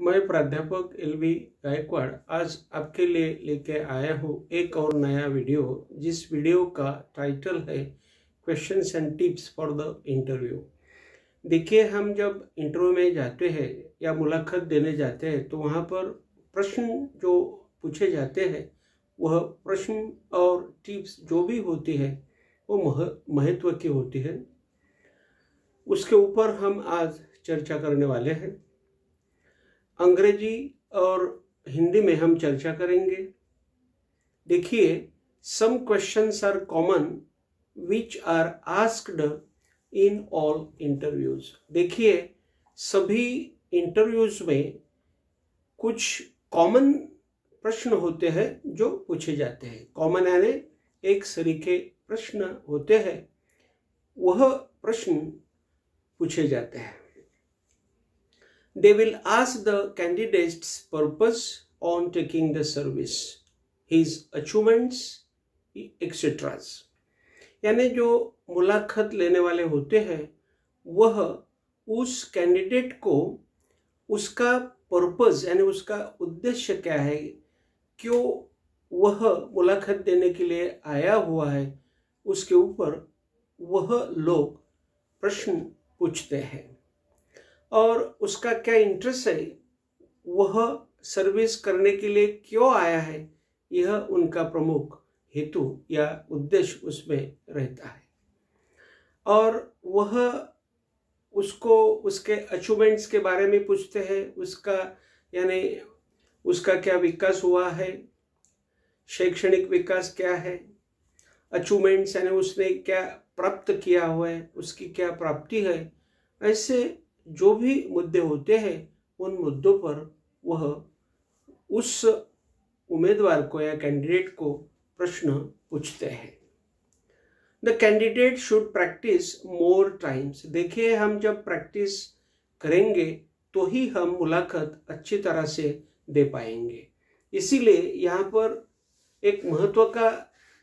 मैं प्राध्यापक एल.वी. गायकवाड़ आज आपके लिए लेके आया हूँ एक और नया वीडियो, जिस वीडियो का टाइटल है questions and tips for the interview. देखिए, हम जब इंटरव्यू में जाते हैं या मुलाकात देने जाते हैं तो वहाँ पर प्रश्न जो पूछे जाते हैं वह प्रश्न और टिप्स जो भी होती है वो महत्व की होती है। उसके ऊपर हम आज चर्चा करने वाले हैं। अंग्रेजी और हिंदी में हम चर्चा करेंगे। देखिए, some questions are common which are asked in all interviews. देखिए, सभी इंटरव्यूज में कुछ कॉमन प्रश्न होते हैं जो पूछे जाते हैं। कॉमन यानी एक सरीखे प्रश्न होते हैं, वह प्रश्न पूछे जाते हैं। They will ask the candidate's purpose on taking the service, his achievements, etc. यानी जो मुलाकात लेने वाले होते हैं वह उस कैंडिडेट को उसका पर्पस यानी उसका उद्देश्य क्या है, क्यों वह मुलाकात देने के लिए आया हुआ है, उसके ऊपर वह लोग प्रश्न पूछते हैं। और उसका क्या इंटरेस्ट है, वह सर्विस करने के लिए क्यों आया है, यह उनका प्रमुख हेतु या उद्देश्य उसमें रहता है। और वह उसको उसके अचीवमेंट्स के बारे में पूछते हैं, उसका यानी उसका क्या विकास हुआ है, शैक्षणिक विकास क्या है, अचीवमेंट्स यानी उसने क्या प्राप्त किया हुआ है, उसकी क्या प्राप्ति है। ऐसे जो भी मुद्दे होते हैं उन मुद्दों पर वह उस उम्मीदवार को या कैंडिडेट को प्रश्न पूछते हैं। The candidate should practice more times. देखिए, हम जब प्रैक्टिस करेंगे तो ही हम मुलाकात अच्छी तरह से दे पाएंगे। इसीलिए यहाँ पर एक महत्व का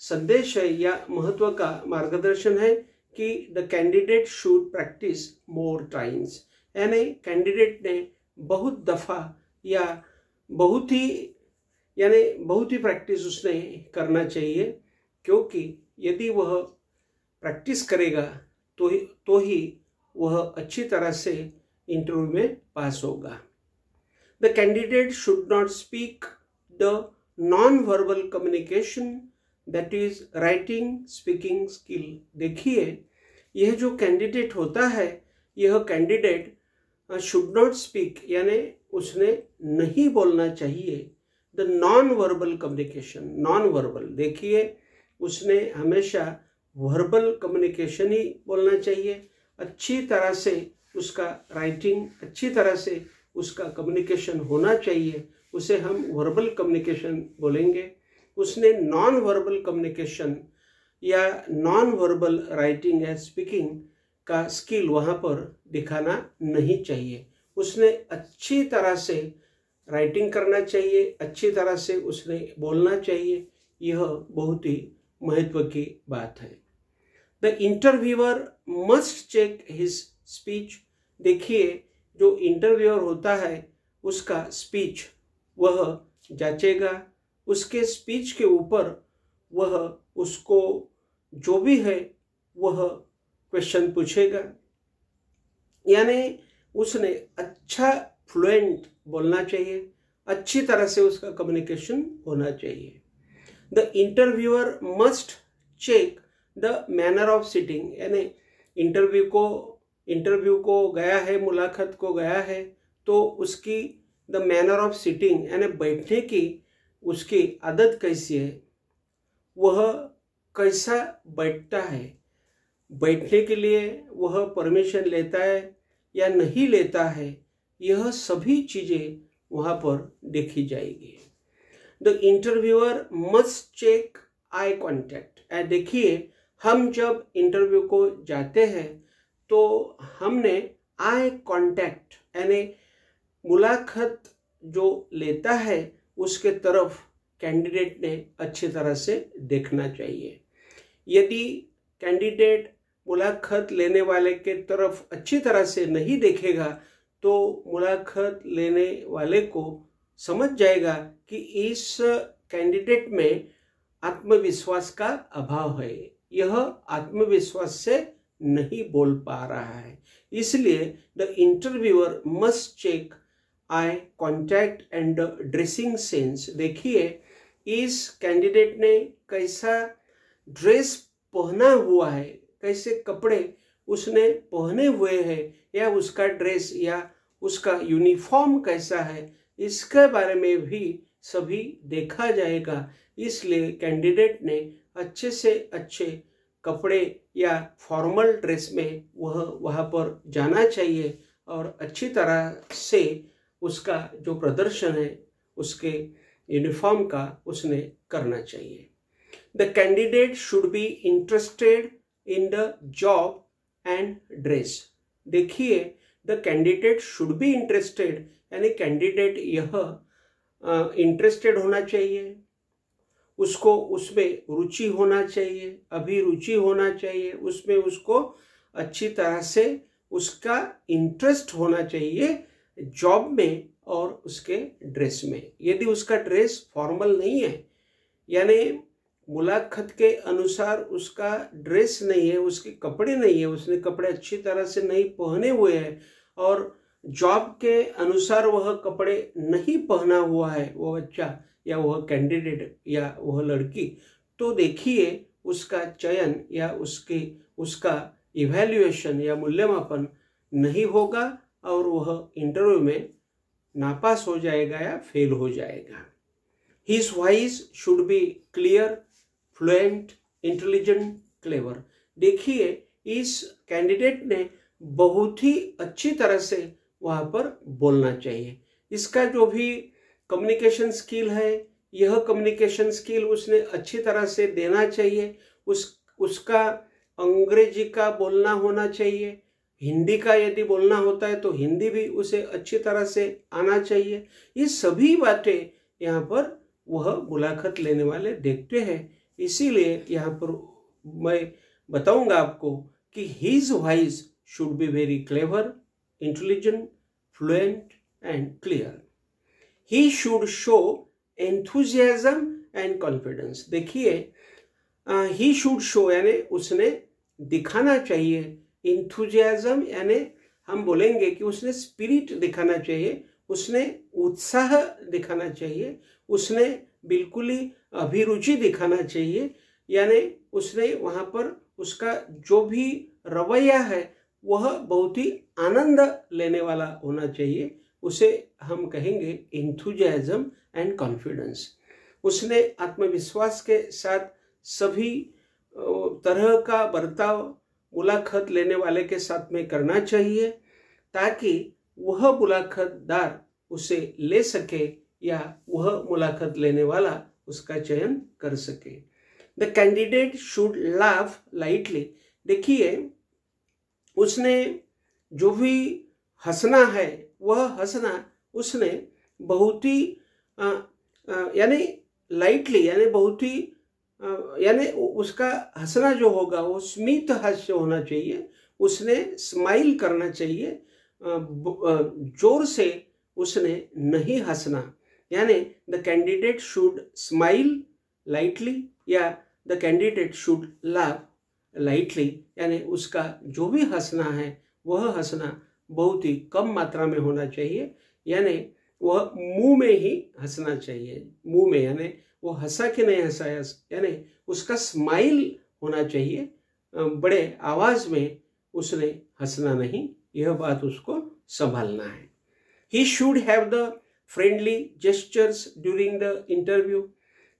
संदेश है या महत्व का मार्गदर्शन है कि the candidate should practice more times, यानी कैंडिडेट ने बहुत दफ़ा या बहुत ही प्रैक्टिस उसने करना चाहिए, क्योंकि यदि वह प्रैक्टिस करेगा तो ही वह अच्छी तरह से इंटरव्यू में पास होगा। The candidate should not speak the non verbal communication that is writing speaking skill. देखिए, यह जो कैंडिडेट होता है, यह कैंडिडेट शुड नॉट स्पीक यानी उसने नहीं बोलना चाहिए the non verbal communication. Non verbal, देखिए, उसने हमेशा वर्बल कम्युनिकेशन ही बोलना चाहिए। अच्छी तरह से उसका राइटिंग, अच्छी तरह से उसका कम्युनिकेशन होना चाहिए, उसे हम वर्बल कम्युनिकेशन बोलेंगे। उसने नॉन वर्बल कम्युनिकेशन या नॉन वर्बल राइटिंग या स्पीकिंग का स्किल वहाँ पर दिखाना नहीं चाहिए। उसने अच्छी तरह से राइटिंग करना चाहिए, अच्छी तरह से उसने बोलना चाहिए। यह बहुत ही महत्व की बात है। The interviewer must check his speech. देखिए, जो इंटरव्यूअर होता है उसका स्पीच वह जांचेगा। उसके स्पीच के ऊपर वह उसको जो भी है वह क्वेश्चन पूछेगा, यानी उसने अच्छा फ्लुएंट बोलना चाहिए, अच्छी तरह से उसका कम्युनिकेशन होना चाहिए। The interviewer must check the manner of sitting, यानी इंटरव्यू को गया है, मुलाकात को गया है, तो उसकी द मैनर ऑफ सिटिंग यानी बैठने की उसकी आदत कैसी है, वह कैसा बैठता है, बैठने के लिए वह परमिशन लेता है या नहीं लेता है, यह सभी चीज़ें वहाँ पर देखी जाएगी। The interviewer must check eye contact. देखिए, हम जब इंटरव्यू को जाते हैं तो हमने आई कॉन्टैक्ट यानी मुलाकात जो लेता है उसके तरफ कैंडिडेट ने अच्छी तरह से देखना चाहिए। यदि कैंडिडेट मुलाकात लेने वाले के तरफ अच्छी तरह से नहीं देखेगा तो मुलाकात लेने वाले को समझ जाएगा कि इस कैंडिडेट में आत्मविश्वास का अभाव है, यह आत्मविश्वास से नहीं बोल पा रहा है। इसलिए the interviewer must check eye contact and dressing sense. देखिए इस कैंडिडेट ने कैसा ड्रेस पहना हुआ है, कैसे कपड़े उसने पहने हुए हैं, या उसका ड्रेस या उसका यूनिफॉर्म कैसा है, इसके बारे में भी सभी देखा जाएगा। इसलिए कैंडिडेट ने अच्छे से अच्छे कपड़े या फॉर्मल ड्रेस में वहाँ पर जाना चाहिए और अच्छी तरह से उसका जो प्रदर्शन है उसके यूनिफॉर्म का उसने करना चाहिए। The candidate should be interested in the job and dress. देखिए the candidate should be interested यानी कैंडिडेट यह इंटरेस्टेड होना चाहिए, उसको उसमें रुचि होना चाहिए, अभिरुचि होना चाहिए, उसमें उसको अच्छी तरह से उसका इंटरेस्ट होना चाहिए जॉब में और उसके ड्रेस में। यदि उसका ड्रेस फॉर्मल नहीं है यानी मुलाकात के अनुसार उसका ड्रेस नहीं है, उसके कपड़े नहीं है, उसने कपड़े अच्छी तरह से नहीं पहने हुए हैं और जॉब के अनुसार वह कपड़े नहीं पहना हुआ है वो बच्चा या वह कैंडिडेट या वह लड़की, तो देखिए उसका चयन या उसका इवैल्यूएशन या मूल्यमापन नहीं होगा और वह इंटरव्यू में नापास हो जाएगा या फेल हो जाएगा। His voice should be clear, fluent, intelligent, clever। देखिए इस कैंडिडेट ने बहुत ही अच्छी तरह से वहाँ पर बोलना चाहिए। इसका जो भी कम्युनिकेशन स्किल है, यह कम्युनिकेशन स्किल उसने अच्छी तरह से देना चाहिए। उसका अंग्रेजी का बोलना होना चाहिए, हिंदी का यदि बोलना होता है तो हिंदी भी उसे अच्छी तरह से आना चाहिए। ये सभी बातें यहाँ पर वह मुलाकात लेने वाले देखते हैं। इसीलिए यहाँ पर मैं बताऊंगा आपको कि his voice should be very clever, intelligent, fluent and clear. He should show enthusiasm and confidence. देखिए ही शुड शो यानी उसने दिखाना चाहिए, इंथुजियाज्म यानी हम बोलेंगे कि उसने स्पिरिट दिखाना चाहिए, उसने उत्साह दिखाना चाहिए, उसने बिल्कुल ही अभिरुचि दिखाना चाहिए, यानी उसने वहाँ पर उसका जो भी रवैया है वह बहुत ही आनंद लेने वाला होना चाहिए। उसे हम कहेंगे इंथुजियाज्म एंड कॉन्फिडेंस। उसने आत्मविश्वास के साथ सभी तरह का बर्ताव मुलाकात लेने वाले के साथ में करना चाहिए ताकि वह मुलाकातदार उसे ले सके या वह मुलाकात लेने वाला उसका चयन कर सके। The candidate should laugh lightly. देखिए उसने जो भी हंसना है वह हंसना उसने बहुत ही यानी लाइटली यानी बहुत ही यानी उसका हंसना जो होगा वो स्मित हास्य होना चाहिए, उसने स्माइल करना चाहिए, जोर से उसने नहीं हंसना। यानी the candidate should smile lightly या the candidate should laugh lightly, यानी उसका जो भी हंसना है वह हंसना बहुत ही कम मात्रा में होना चाहिए, यानी वह मुंह में ही हंसना चाहिए, मुंह में, यानी वो हंसा कि नहीं हंसा, यानी उसका स्माइल होना चाहिए, बड़े आवाज में उसने हंसना नहीं, यह बात उसको संभालना है। He should have the friendly gestures during the interview.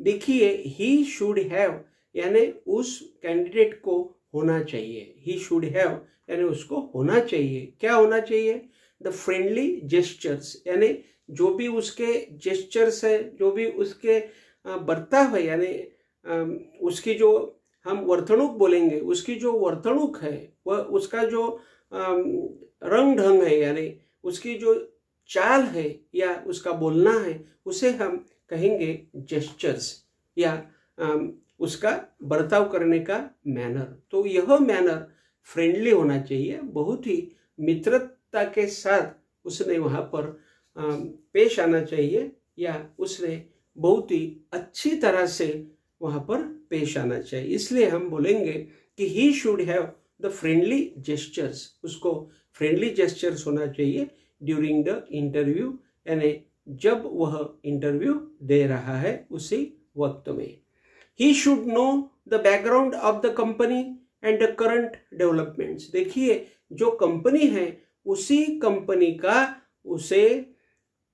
देखिए ही शुड हैव यानी उस कैंडिडेट को होना चाहिए, ही शुड हैव यानी उसको होना चाहिए, क्या होना चाहिए? द फ्रेंडली जेस्चर्स, यानी जो भी उसके जेस्चर्स है, जो भी उसके बर्ताव है, यानी उसकी जो हम वर्तणुक बोलेंगे, उसकी जो वर्तणुक है वह उसका जो रंग ढंग है, यानी उसकी जो चाल है या उसका बोलना है उसे हम कहेंगे जेस्चर्स या उसका बर्ताव करने का मैनर। तो यह मैनर फ्रेंडली होना चाहिए, बहुत ही मित्रता के साथ उसने वहाँ पर पेश आना चाहिए या उसने बहुत ही अच्छी तरह से वहाँ पर पेश आना चाहिए। इसलिए हम बोलेंगे कि he should have the friendly gestures, उसको फ्रेंडली जेस्चर्स होना चाहिए ड्यूरिंग द इंटरव्यू, यानी जब वह इंटरव्यू दे रहा है उसी वक्त में। He should know the background of the company and the current developments. देखिए जो कंपनी है उसी कंपनी का उसे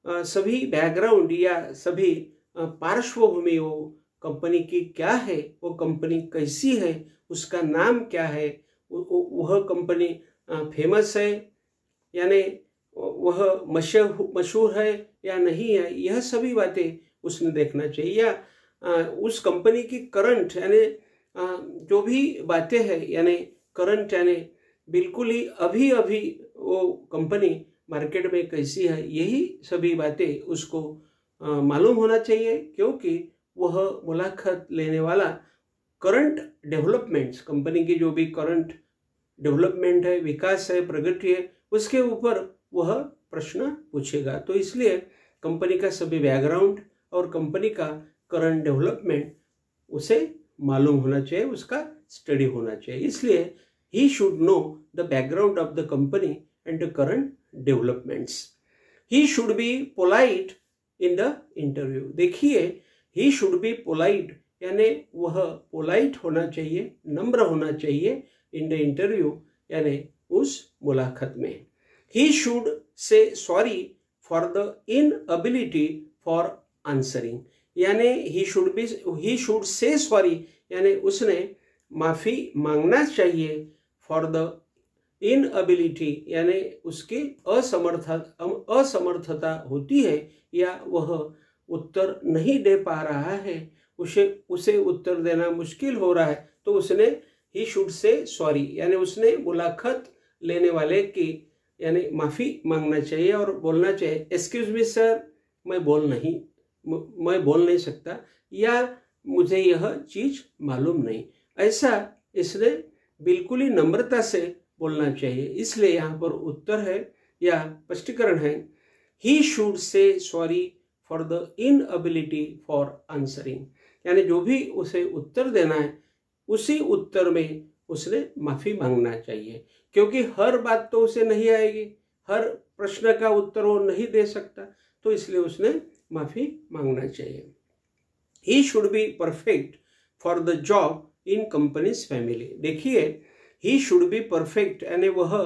सभी बैकग्राउंड या सभी पार्श्वभूमि, वो कंपनी की क्या है, वो कंपनी कैसी है, उसका नाम क्या है, वह कंपनी फेमस है यानी वह मशहूर है या नहीं है, यह सभी बातें उसने देखना चाहिए। या उस कंपनी की करंट यानी जो भी बातें हैं, यानी करंट यानी बिल्कुल ही अभी अभी वो कंपनी मार्केट में कैसी है, यही सभी बातें उसको मालूम होना चाहिए, क्योंकि वह मुलाकात लेने वाला करंट डेवलपमेंट्स, कंपनी की जो भी करंट डेवलपमेंट है, विकास है, प्रगति है, उसके ऊपर वह प्रश्न पूछेगा। तो इसलिए कंपनी का सभी बैकग्राउंड और कंपनी का करंट डेवलपमेंट उसे मालूम होना चाहिए, उसका स्टडी होना चाहिए। इसलिए he should know the background of the company and the current developments. He should be polite in the interview. देखिए ही शुड बी पोलाइट यानी वह पोलाइट होना चाहिए, नम्र होना चाहिए इन द इंटरव्यू यानी उस मुलाकात में। He should say sorry for the inability for answering, यानी ही शुड से सॉरी यानी उसने माफी मांगना चाहिए फॉर द इनएबिलिटी यानी उसकी असमर्थता होती है या वह उत्तर नहीं दे पा रहा है, उसे उत्तर देना मुश्किल हो रहा है, तो उसने ही शुड से सॉरी यानी उसने मुलाकात लेने वाले की यानी माफ़ी मांगना चाहिए और बोलना चाहिए एक्सक्यूज मी सर, मैं बोल नहीं सकता या मुझे यह चीज़ मालूम नहीं, ऐसा इसने बिल्कुल ही नम्रता से बोलना चाहिए। इसलिए यहाँ पर उत्तर है या स्पष्टीकरण है, he should say sorry for the inability for answering, यानी जो भी उसे उत्तर देना है उसी उत्तर में उसने माफ़ी मांगना चाहिए, क्योंकि हर बात तो उसे नहीं आएगी, हर प्रश्न का उत्तर वो नहीं दे सकता, तो इसलिए उसने माफ़ी मांगना चाहिए। He should be perfect for the job in companies family. देखिए ही शुड बी परफेक्ट यानी वह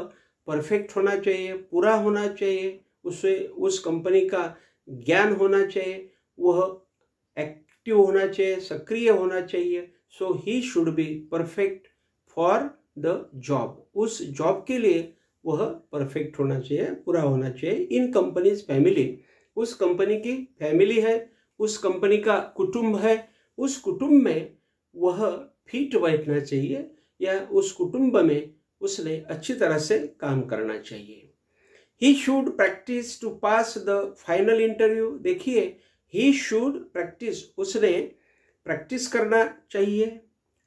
परफेक्ट होना चाहिए, पूरा होना चाहिए, उसे उस कंपनी का ज्ञान होना चाहिए, वह एक्टिव होना चाहिए, सक्रिय होना चाहिए। So he should be perfect for the job, उस जॉब के लिए वह परफेक्ट होना चाहिए, पूरा होना चाहिए। इन कंपनीज फैमिली, उस कंपनी की फैमिली है, उस कंपनी का कुटुंब है, उस कुटुंब में वह फिट बैठना चाहिए या उस कुटुंब में उसने अच्छी तरह से काम करना चाहिए। He should practice to pass the final interview. देखिए ही शुड प्रैक्टिस, उसने प्रैक्टिस करना चाहिए,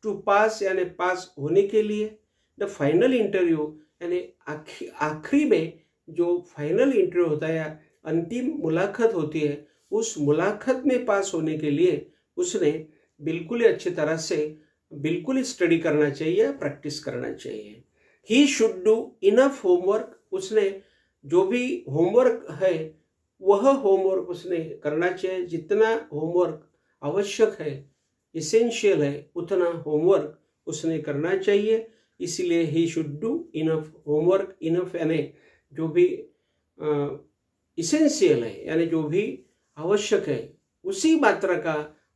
टू पास यानी पास होने के लिए, द फाइनल इंटरव्यू यानी आखिरी में जो फाइनल इंटरव्यू होता है या अंतिम मुलाकात होती है, उस मुलाकात में पास होने के लिए उसने बिल्कुल ही अच्छी तरह से बिल्कुल ही स्टडी करना चाहिए, प्रैक्टिस करना चाहिए। He should do enough homework, उसने जो भी होमवर्क है वह होमवर्क उसने करना चाहिए, जितना होमवर्क आवश्यक है, इसेंशियल है, उतना होमवर्क उसने करना चाहिए। इसलिए he should do enough homework. Enough यानी जो भी इसेंशियल है यानी जो भी आवश्यक है उसी मात्रा का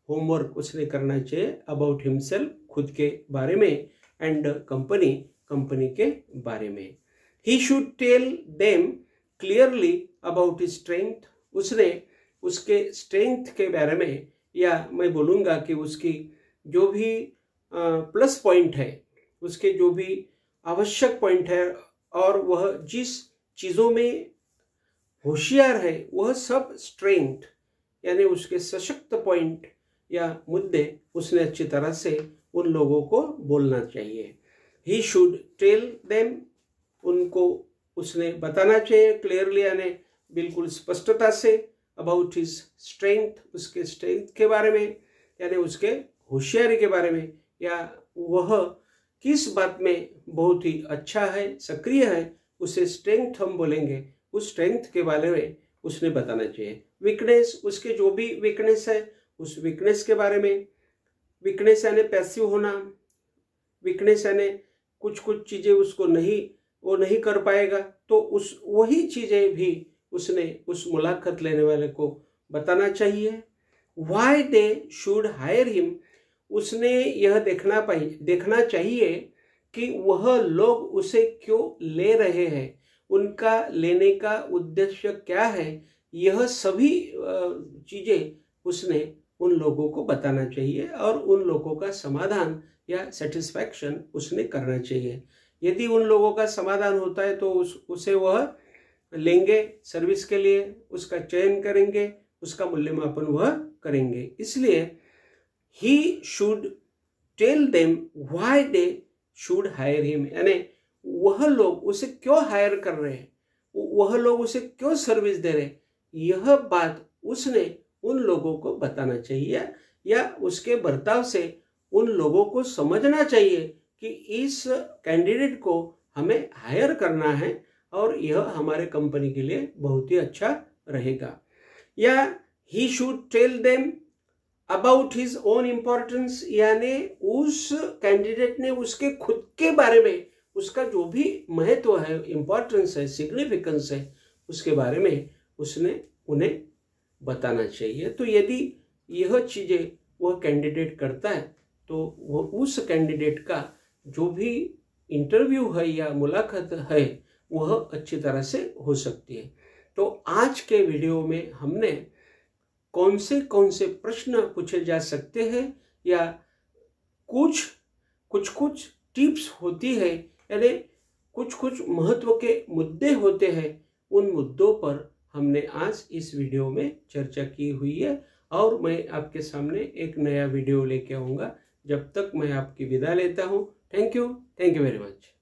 होमवर्क उसने करना चाहिए अबाउट हिमसेल्फ, खुद के बारे में, एंड कंपनी के बारे में। He should tell them clearly about strength, उसने उसके स्ट्रेंथ के बारे में या मैं बोलूँगा कि उसकी जो भी प्लस पॉइंट है, उसके जो भी आवश्यक पॉइंट है और वह जिस चीज़ों में होशियार है वह सब स्ट्रेंथ यानी उसके सशक्त पॉइंट या मुद्दे उसने अच्छी तरह से उन लोगों को बोलना चाहिए। ही शुड टेल देम, उनको उसने बताना चाहिए क्लियरली, यानी बिल्कुल स्पष्टता से, अबाउट हिज स्ट्रेंथ, उसके स्ट्रेंथ के बारे में, यानी उसके होशियारी के बारे में, या वह किस बात में बहुत ही अच्छा है, सक्रिय है, उसे स्ट्रेंथ हम बोलेंगे, उस स्ट्रेंथ के बारे में उसने बताना चाहिए। वीकनेस, उसके जो भी वीकनेस है उस वीकनेस के बारे में, वीकनेस यानी पैसिव होना, वीकनेस यानी कुछ कुछ चीज़ें उसको वो नहीं कर पाएगा, तो उस वही चीज़ें भी उसने उस मुलाकात लेने वाले को बताना चाहिए। Why they should hire him, उसने यह देखना चाहिए कि वह लोग उसे क्यों ले रहे हैं, उनका लेने का उद्देश्य क्या है, यह सभी चीज़ें उसने उन लोगों को बताना चाहिए और उन लोगों का समाधान या सेटिस्फैक्शन उसने करना चाहिए। यदि उन लोगों का समाधान होता है तो उसे वह लेंगे सर्विस के लिए, उसका चयन करेंगे, उसका मूल्यमापन वह करेंगे। इसलिए he should tell them why they should hire him, यानी वह लोग उसे क्यों हायर कर रहे हैं, वह लोग उसे क्यों सर्विस दे रहे हैं, यह बात उसने उन लोगों को बताना चाहिए, या उसके बर्ताव से उन लोगों को समझना चाहिए कि इस कैंडिडेट को हमें हायर करना है और यह हमारे कंपनी के लिए बहुत ही अच्छा रहेगा। या he should tell them about his own importance, यानी उस कैंडिडेट ने उसके खुद के बारे में, उसका जो भी महत्व है, इम्पोर्टेंस है, सिग्निफिकेंस है, उसके बारे में उसने उन्हें बताना चाहिए। तो यदि यह चीज़ें वह कैंडिडेट करता है तो वह उस कैंडिडेट का जो भी इंटरव्यू है या मुलाकात है वह अच्छी तरह से हो सकती है। तो आज के वीडियो में हमने कौन से प्रश्न पूछे जा सकते हैं, या कुछ टिप्स होती है, यानी कुछ महत्व के मुद्दे होते हैं, उन मुद्दों पर हमने आज इस वीडियो में चर्चा की हुई है। और मैं आपके सामने एक नया वीडियो लेके आऊँगा। जब तक मैं आपकी विदा लेता हूँ। Thank you very much.